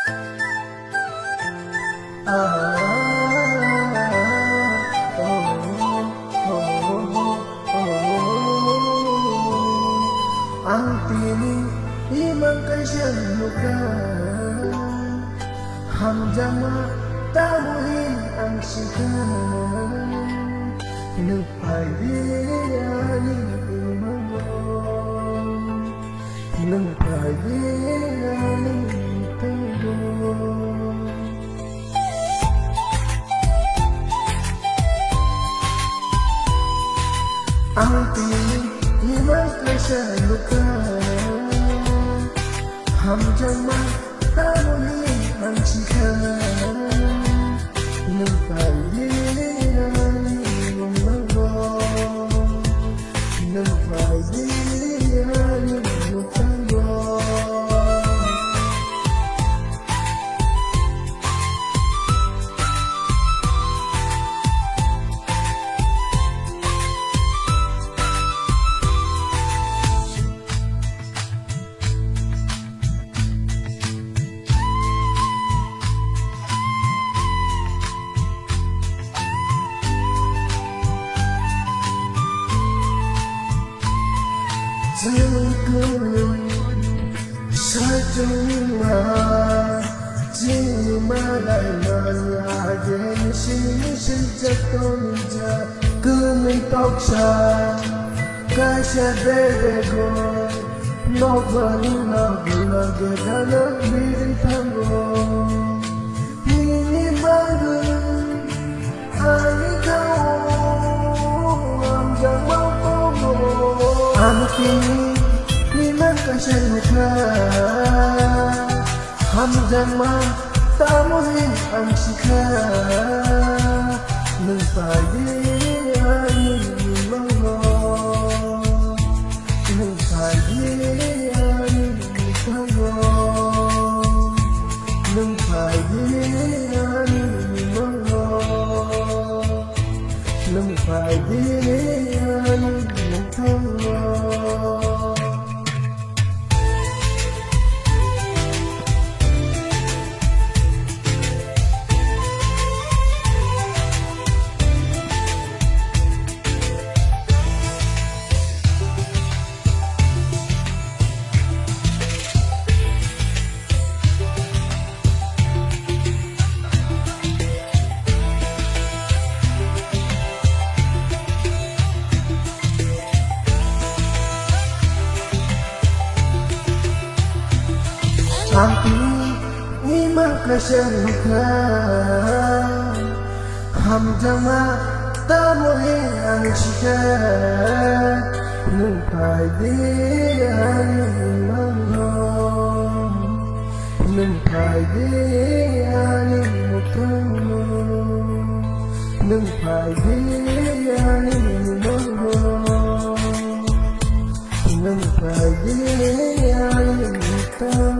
Ang tinig imang kasyang luka, hanggang matamuhin ang sikat, nagpalianin imang nagpalianin tayo. Ang tinig imang kasyang luka, hanggang matamuhin ang sikat, nagpalianin imang nagpalianin tayo. Sa cuma malay malayan sejak tonja kementok sa kasya bebego nobali lagi dalam bintanggo ini baru hari kau amjang mau anu kini liman kasyang luka, hanggang matamuhin ang sikat, nagpalianin imang nagpalianin tayo, nagpalianin imang nagpalianin tayo. Aku imang kasyang luka, hanggang matamuhin ang sikat, nagpalianin imang nagpalianin mo tayo, nagpalianin imang nagpalianin mo tayo.